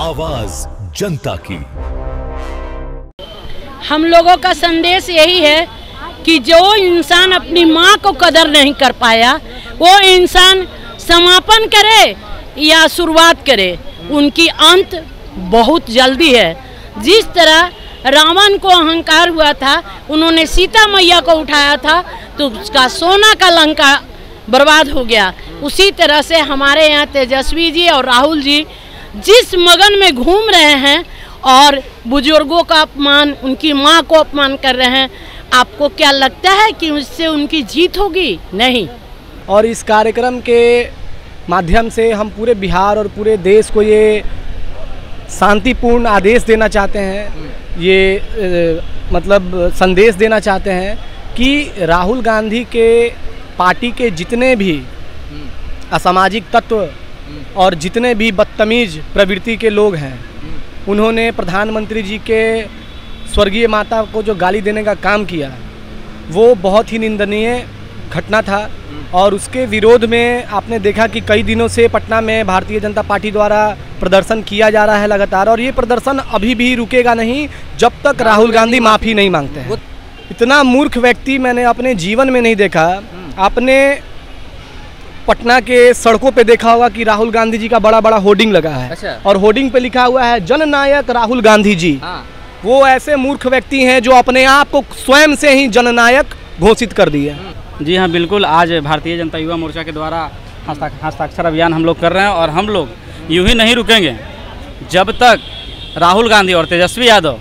आवाज जनता की। हम लोगों का संदेश यही है कि जो इंसान अपनी माँ को कदर नहीं कर पाया वो इंसान समापन करे या शुरुआत करे, उनकी अंत बहुत जल्दी है। जिस तरह रावण को अहंकार हुआ था, उन्होंने सीता मैया को उठाया था तो उसका सोना का लंका बर्बाद हो गया। उसी तरह से हमारे यहाँ तेजस्वी जी और राहुल जी जिस मगन में घूम रहे हैं और बुजुर्गों का अपमान, उनकी माँ को अपमान कर रहे हैं, आपको क्या लगता है कि उससे उनकी जीत होगी? नहीं। और इस कार्यक्रम के माध्यम से हम पूरे बिहार और पूरे देश को ये शांतिपूर्ण आदेश देना चाहते हैं, ये मतलब संदेश देना चाहते हैं कि राहुल गांधी के पार्टी के जितने भी असामाजिक तत्व और जितने भी बदतमीज प्रवृत्ति के लोग हैं, उन्होंने प्रधानमंत्री जी के स्वर्गीय माता को जो गाली देने का काम किया वो बहुत ही निंदनीय घटना था। और उसके विरोध में आपने देखा कि कई दिनों से पटना में भारतीय जनता पार्टी द्वारा प्रदर्शन किया जा रहा है लगातार, और ये प्रदर्शन अभी भी रुकेगा नहीं जब तक राहुल गांधी माफ़ी नहीं मांगते हैं। इतना मूर्ख व्यक्ति मैंने अपने जीवन में नहीं देखा। आपने पटना के सड़कों पे देखा होगा कि राहुल गांधी जी का बड़ा बड़ा होर्डिंग लगा है। अच्छा। और होर्डिंग पे लिखा हुआ है जननायक राहुल गांधी जी। हाँ। वो ऐसे मूर्ख व्यक्ति हैं जो अपने आप को स्वयं से ही जननायक घोषित कर दिए। जी हाँ, बिल्कुल। आज भारतीय जनता युवा मोर्चा के द्वारा हस्ताक्षर अभियान हम लोग कर रहे हैं और हम लोग यूं ही नहीं रुकेंगे जब तक राहुल गांधी और तेजस्वी यादव,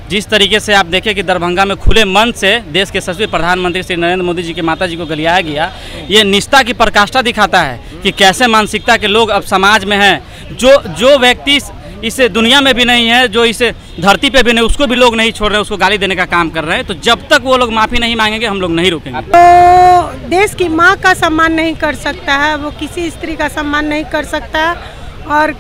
जिस तरीके से आप देखें कि दरभंगा में खुले मन से देश के यशस्वी प्रधानमंत्री श्री नरेंद्र मोदी जी की माता जी को गलियाया गया, ये निष्ठा की पराकाष्ठा दिखाता है कि कैसे मानसिकता के लोग अब समाज में हैं। जो व्यक्ति इस दुनिया में भी नहीं है, जो इस धरती पे भी नहीं, उसको भी लोग नहीं छोड़ रहे हैं, उसको गाली देने का काम कर रहे हैं। तो जब तक वो लोग माफ़ी नहीं मांगेंगे हम लोग नहीं रुकेंगे। तो देश की माँ का सम्मान नहीं कर सकता है, वो किसी स्त्री का सम्मान नहीं कर सकता, और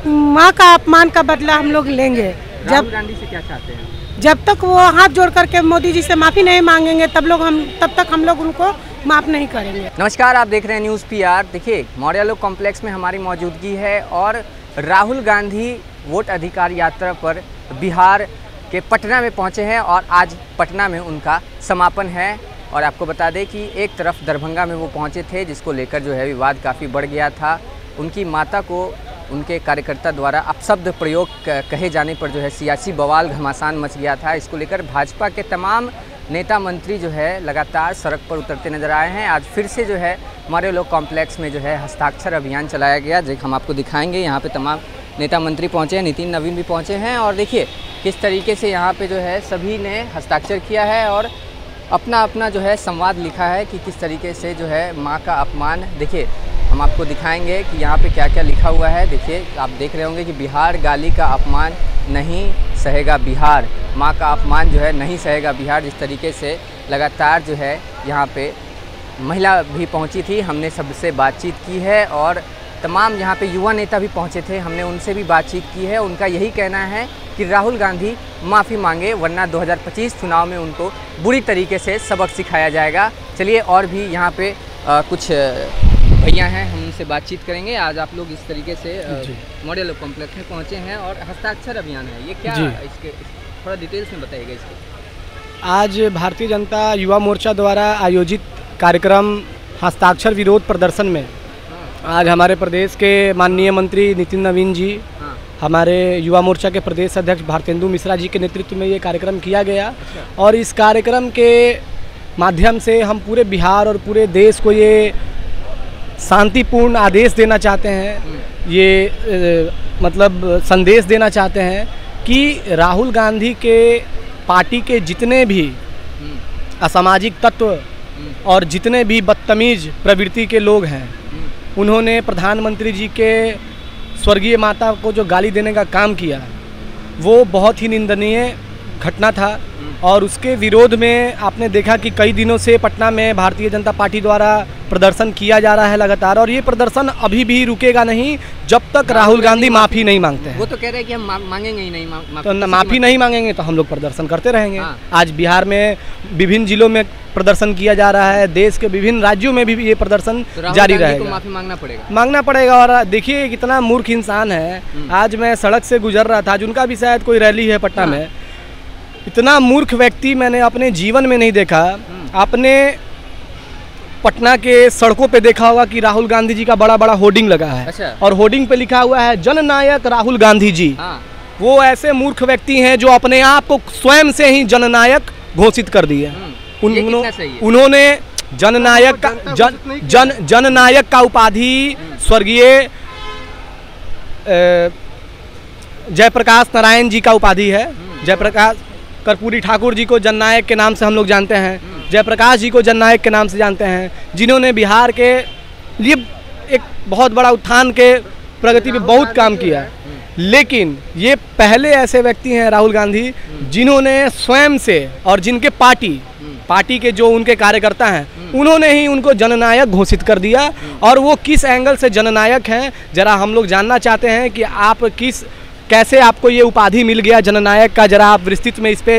माँ का अपमान का बदला हम लोग लेंगे। राहुल गांधी से क्या चाहते हैं? जब तक वो हाथ जोड़ करके मोदी जी से माफ़ी नहीं मांगेंगे तब तक हम लोग उनको माफ़ नहीं करेंगे। नमस्कार, आप देख रहे हैं न्यूज़ PR। देखिए, मौर्या कॉम्प्लेक्स में हमारी मौजूदगी है और राहुल गांधी वोट अधिकार यात्रा पर बिहार के पटना में पहुंचे हैं और आज पटना में उनका समापन है। और आपको बता दें कि एक तरफ दरभंगा में वो पहुंचे थे, जिसको लेकर जो है विवाद काफ़ी बढ़ गया था। उनकी माता को उनके कार्यकर्ता द्वारा अपशब्द प्रयोग कहे जाने पर जो है सियासी बवाल घमासान मच गया था। इसको लेकर भाजपा के तमाम नेता मंत्री जो है लगातार सड़क पर उतरते नजर आए हैं। आज फिर से जो है मौर्या कॉम्प्लेक्स में जो है हस्ताक्षर अभियान चलाया गया, जो हम आपको दिखाएंगे। यहाँ पे तमाम नेता मंत्री पहुँचे हैं, नितिन नवीन भी पहुँचे हैं, और देखिए किस तरीके से यहाँ पे जो है सभी ने हस्ताक्षर किया है और अपना अपना जो है संवाद लिखा है कि किस तरीके से जो है माँ का अपमान। देखिए, हम आपको दिखाएंगे कि यहाँ पे क्या क्या लिखा हुआ है। देखिए, आप देख रहे होंगे कि बिहार गाली का अपमान नहीं सहेगा बिहार, माँ का अपमान जो है नहीं सहेगा बिहार। जिस तरीके से लगातार जो है यहाँ पे महिला भी पहुँची थी, हमने सबसे बातचीत की है, और तमाम यहाँ पे युवा नेता भी पहुँचे थे, हमने उनसे भी बातचीत की है। उनका यही कहना है कि राहुल गांधी माफ़ी मांगे, वरना 2025 चुनाव में उनको बुरी तरीके से सबक सिखाया जाएगा। चलिए, और भी यहाँ पे कुछ भैया हैं, हम उनसे बातचीत करेंगे। आज आप लोग इस तरीके से मौर्या कॉम्प्लेक्स में पहुँचे हैं और हस्ताक्षर अभियान है, ये क्या इसके थोड़ा डिटेल्स में बताइएगा इसके। आज भारतीय जनता युवा मोर्चा द्वारा आयोजित कार्यक्रम हस्ताक्षर विरोध प्रदर्शन में आज हमारे प्रदेश के माननीय मंत्री नितिन नवीन जी, हमारे युवा मोर्चा के प्रदेश अध्यक्ष भारतेंदु मिश्रा जी के नेतृत्व में ये कार्यक्रम किया गया। और इस कार्यक्रम के माध्यम से हम पूरे बिहार और पूरे देश को ये शांतिपूर्ण आदेश देना चाहते हैं, ये मतलब संदेश देना चाहते हैं कि राहुल गांधी के पार्टी के जितने भी असामाजिक तत्व और जितने भी बदतमीज प्रवृत्ति के लोग हैं, उन्होंने प्रधानमंत्री जी के स्वर्गीय माता को जो गाली देने का काम किया वो बहुत ही निंदनीय घटना था। और उसके विरोध में आपने देखा कि कई दिनों से पटना में भारतीय जनता पार्टी द्वारा प्रदर्शन किया जा रहा है लगातार, और ये प्रदर्शन अभी भी रुकेगा नहीं जब तक राहुल गांधी माफ़ी नहीं मांगते हैं। वो तो कह रहे हैं कि हम मांगेंगे ही नहीं तो माफ़ी नहीं मांगेंगे तो हम लोग प्रदर्शन करते रहेंगे। हाँ। आज बिहार में विभिन्न जिलों में प्रदर्शन किया जा रहा है, देश के विभिन्न राज्यों में भी ये प्रदर्शन जारी रहेगा। माफ़ी मांगना पड़ेगा। और देखिए कितना मूर्ख इंसान है। आज मैं सड़क से गुजर रहा था, आज उनका भी शायद कोई रैली है पटना में। इतना मूर्ख व्यक्ति मैंने अपने जीवन में नहीं देखा। आपने पटना के सड़कों पे देखा होगा कि राहुल गांधी जी का बड़ा बड़ा होर्डिंग लगा है। अच्छा। और होर्डिंग पे लिखा हुआ है जननायक राहुल गांधी जी। हाँ। वो ऐसे मूर्ख व्यक्ति हैं जो अपने आप को स्वयं से ही जननायक घोषित कर दिए। उन्होंने जननायक का जननायक का उपाधि स्वर्गीय जयप्रकाश नारायण जी का उपाधि है। जयप्रकाश कर्पूरी ठाकुर जी को जननायक के नाम से हम लोग जानते हैं, जयप्रकाश जी को जननायक के नाम से जानते हैं, जिन्होंने बिहार के लिए एक बहुत बड़ा उत्थान के प्रगति में बहुत काम किया। लेकिन ये पहले ऐसे व्यक्ति हैं राहुल गांधी जिन्होंने स्वयं से और जिनके पार्टी के जो उनके कार्यकर्ता हैं उन्होंने ही उनको जननायक घोषित कर दिया। और वो किस एंगल से जननायक हैं जरा हम लोग जानना चाहते हैं कि आप कैसे आपको ये उपाधि मिल गया जननायक का। जरा आप विस्तृत में इस पे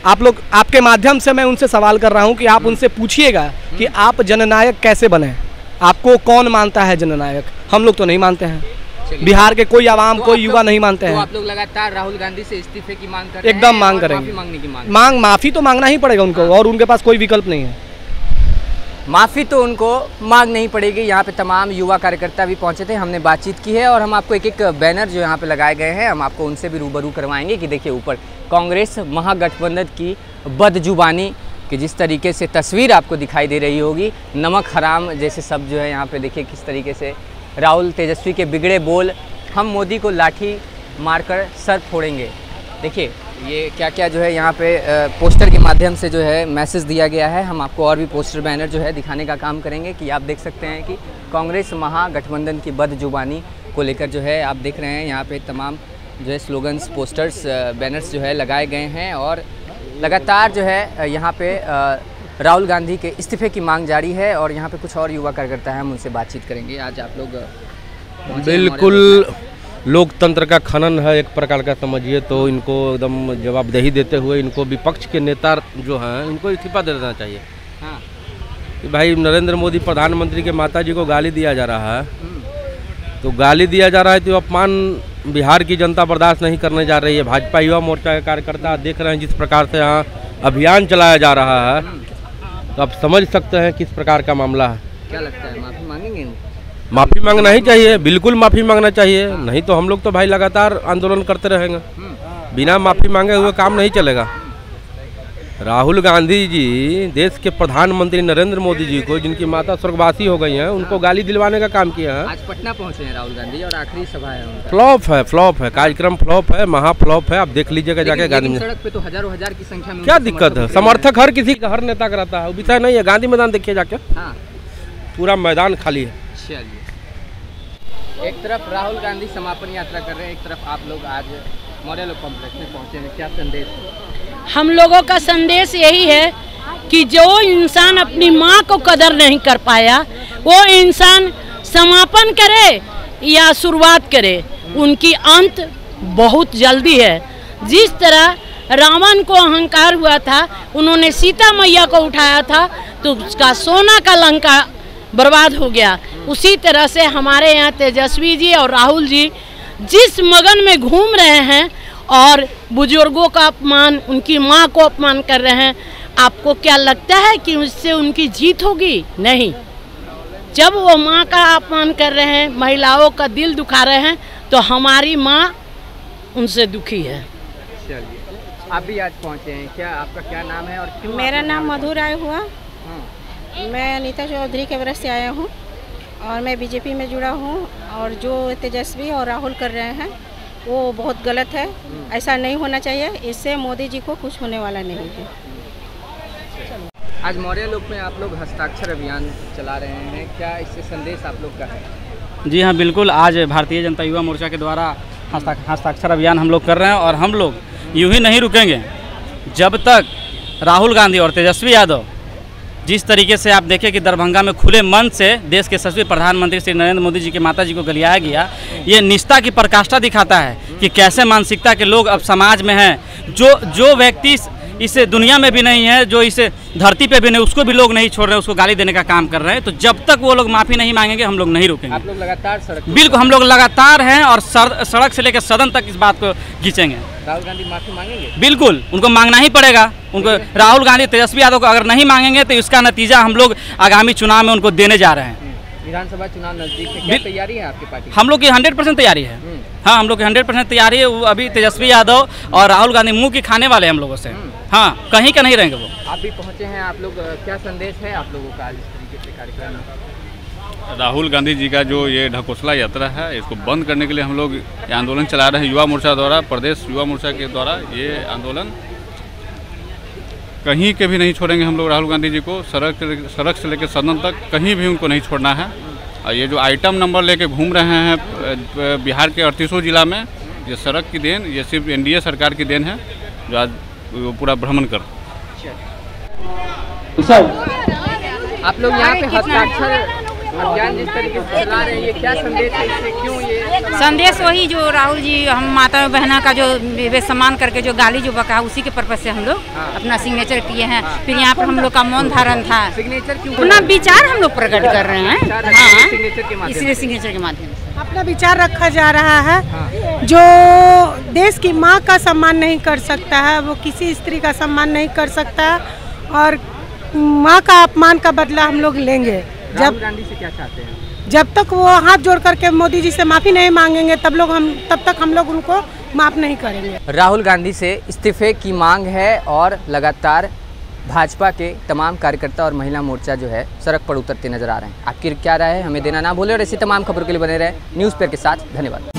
आप लोग, आपके माध्यम से मैं उनसे सवाल कर रहा हूं कि आप उनसे पूछिएगा कि आप जननायक कैसे बने, आपको कौन मानता है जननायक। हम लोग तो नहीं मानते हैं, बिहार के कोई आवाम कोई युवा नहीं मानते हैं। आप लोग लगातार राहुल गांधी से इस्तीफे की मांग कर रहे हैं? एकदम मांग करेंगे। माफी तो मांगना ही पड़ेगा उनको, और उनके पास कोई विकल्प नहीं है। माफ़ी तो उनको मांगनी पड़ेगी। यहाँ पे तमाम युवा कार्यकर्ता भी पहुँचे थे, हमने बातचीत की है और हम आपको एक एक बैनर जो यहाँ पे लगाए गए हैं हम आपको उनसे भी रूबरू करवाएंगे कि देखिए ऊपर कांग्रेस महागठबंधन की बदजुबानी कि जिस तरीके से तस्वीर आपको दिखाई दे रही होगी, नमक हराम जैसे शब्द जो है यहाँ पे देखिए किस तरीके से राहुल तेजस्वी के बिगड़े बोल, हम मोदी को लाठी मारकर सर फोड़ेंगे। देखिए ये क्या क्या जो है यहाँ पे पोस्टर के माध्यम से जो है मैसेज दिया गया है। हम आपको और भी पोस्टर बैनर जो है दिखाने का काम करेंगे कि आप देख सकते हैं कि कांग्रेस महागठबंधन की बदजुबानी को लेकर जो है आप देख रहे हैं यहाँ पे तमाम जो है स्लोगन्स, पोस्टर्स, बैनर्स जो है लगाए गए हैं और लगातार जो है यहाँ पे राहुल गांधी के इस्तीफे की मांग जारी है। और यहाँ पे कुछ और युवा कार्यकर्ता हैं, हम उनसे बातचीत करेंगे। आज आप लोग बिल्कुल लोकतंत्र का खनन है एक प्रकार का समझिए, तो इनको एकदम जवाबदेही देते हुए इनको विपक्ष के नेता जो हैं इनको इस्तीफा दे देना चाहिए। हाँ। कि भाई नरेंद्र मोदी प्रधानमंत्री के माताजी को गाली दिया जा रहा है, तो गाली दिया जा रहा है तो अपमान बिहार की जनता बर्दाश्त नहीं करने जा रही है। भाजपा युवा मोर्चा के कार्यकर्ता देख रहे हैं जिस प्रकार से यहाँ अभियान चलाया जा रहा है, तो आप समझ सकते हैं किस प्रकार का मामला है। क्या लगता है माफ़ी मांगेंगे? माफ़ी मांगना ही चाहिए, बिल्कुल माफ़ी मांगना चाहिए। नहीं तो हम लोग तो भाई लगातार आंदोलन करते रहेंगे, बिना माफ़ी मांगे हुए काम नहीं चलेगा। राहुल गांधी जी देश के प्रधानमंत्री नरेंद्र मोदी जी को, जिनकी माता स्वर्गवासी हो गई हैं, उनको गाली दिलवाने का काम किया है। आज पटना पहुंचे हैं राहुल गांधी और आखिरी सभा है उनका। फ्लॉप है कार्यक्रम, फ्लॉप है, महा फ्लॉप है। आप देख लीजिएगा जाके गांधी में सड़क पे तो हजारों हजार की संख्या में क्या दिक्कत है। समर्थक हर किसी का, हर नेता का रहता है, विषय नहीं है। गांधी मैदान देखिए जाके, पूरा मैदान खाली है। चलिए, एक तरफ राहुल गांधी समापन यात्रा कर रहे हैं, एक तरफ आप लोग आज मॉडल कॉम्प्लेक्स में पहुंचे हैं, क्या संदेश है? हम लोगों का संदेश यही है कि जो इंसान अपनी माँ को कदर नहीं कर पाया वो इंसान समापन करे या शुरुआत करे, उनकी अंत बहुत जल्दी है। जिस तरह रावण को अहंकार हुआ था, उन्होंने सीता मैया को उठाया था तो उसका सोना का लंका बर्बाद हो गया। उसी तरह से हमारे यहाँ तेजस्वी जी और राहुल जी जिस मगन में घूम रहे हैं और बुजुर्गों का अपमान, उनकी माँ को अपमान कर रहे हैं, आपको क्या लगता है कि उससे उनकी जीत होगी? नहीं। जब वो माँ का अपमान कर रहे हैं, महिलाओं का दिल दुखा रहे हैं, तो हमारी माँ उनसे दुखी है। चलिए, आप भी आज पहुँचे हैं, क्या आपका क्या नाम है और क्यों? मेरा नाम मधु राय हुआ। मैं अनीता चौधरी के वरस से आया हूँ और मैं बीजेपी में जुड़ा हूँ। और जो तेजस्वी और राहुल कर रहे हैं वो बहुत गलत है, ऐसा नहीं होना चाहिए। इससे मोदी जी को कुछ होने वाला नहीं है। आज मौर्य लोक में आप लोग हस्ताक्षर अभियान चला रहे हैं, क्या इससे संदेश आप लोग का है? जी हाँ, बिल्कुल। आज भारतीय जनता युवा मोर्चा के द्वारा हस्ताक्षर अभियान हम लोग कर रहे हैं और हम लोग यूँ ही नहीं रुकेंगे जब तक राहुल गांधी और तेजस्वी यादव जिस तरीके से आप देखें कि दरभंगा में खुले मन से देश के यशस्वी प्रधानमंत्री श्री नरेंद्र मोदी जी की माता जी को गलियाया गया, ये निष्ठा की पराकाष्ठा दिखाता है कि कैसे मानसिकता के लोग अब समाज में हैं। जो व्यक्ति इस दुनिया में भी नहीं है, जो इस धरती पे भी नहीं, उसको भी लोग नहीं छोड़ रहे हैं, उसको गाली देने का काम कर रहे हैं। तो जब तक वो लोग माफ़ी नहीं मांगेंगे हम लोग नहीं रुकेंगे। आप लोग लगातार सड़क, बिल्कुल हम लोग लगातार हैं और सड़क से लेकर सदन तक इस बात को खींचेंगे। राहुल गांधी माफी मांगेंगे? बिल्कुल उनको मांगना ही पड़ेगा। उनको राहुल गांधी तेजस्वी यादव को अगर नहीं मांगेंगे तो इसका नतीजा हम लोग आगामी चुनाव में उनको देने जा रहे हैं। विधानसभा चुनाव नजदीक है, क्या तैयारी है आपकी पार्टी? हम लोग की 100% तैयारी है। हाँ, हम लोग की 100% तैयारी है। अभी तेजस्वी यादव और राहुल गांधी मुंह की खाने वाले हैं हम लोगों से। हाँ, कहीं का नहीं रहेंगे वो। आप भी पहुंचे हैं, आप लोग क्या संदेश है आप लोगों का इस तरीके से कार्यक्रम में? राहुल गांधी जी का जो ये ढकोसला यात्रा है, इसको बंद करने के लिए हम लोग ये आंदोलन चला रहे हैं। युवा मोर्चा द्वारा, प्रदेश युवा मोर्चा के द्वारा ये आंदोलन कहीं के भी नहीं छोड़ेंगे हम लोग। राहुल गांधी जी को सड़क से लेकर सदन तक कहीं भी उनको नहीं छोड़ना है। और ये जो आइटम नंबर लेके घूम रहे हैं बिहार के 38 जिला में, ये सड़क की देन, ये सिर्फ एनडीए सरकार की देन है जो आज वो पूरा भ्रमण कर। आप लोग यहाँ पे हस्ताक्षर अभियान जिस तरीके से चला रहे हैं, ये क्या संदेश है, इससे क्यों ये संदेश? वही जो राहुल जी हम माता बहना का जो बेसम्मान करके जो गाली जो बका, उसी के पर्पज से हम लोग अपना सिग्नेचर किए हैं। फिर यहाँ पर हम लोग का मौन धारण था। सिग्नेचर क्यों? अपना विचार हम लोग प्रकट कर रहे हैं। हाँ, इसलिए सिग्नेचर के माध्यम से अपना विचार रखा जा रहा है। जो देश की माँ का सम्मान नहीं कर सकता है, वो किसी स्त्री का सम्मान नहीं कर सकता, और माँ का अपमान का बदला हम लोग लेंगे। राहुल गांधी से क्या चाहते हैं? जब तक वो हाथ जोड़ करके मोदी जी से माफ़ी नहीं मांगेंगे तब तक हम लोग उनको माफ़ नहीं करेंगे। राहुल गांधी से इस्तीफे की मांग है और लगातार भाजपा के तमाम कार्यकर्ता और महिला मोर्चा जो है सड़क पर उतरते नजर आ रहे हैं। आपकी क्या राय है, हमें देना ना भूलें और ऐसी तमाम खबरों के लिए बने रहे न्यूज़ पेपर के साथ। धन्यवाद।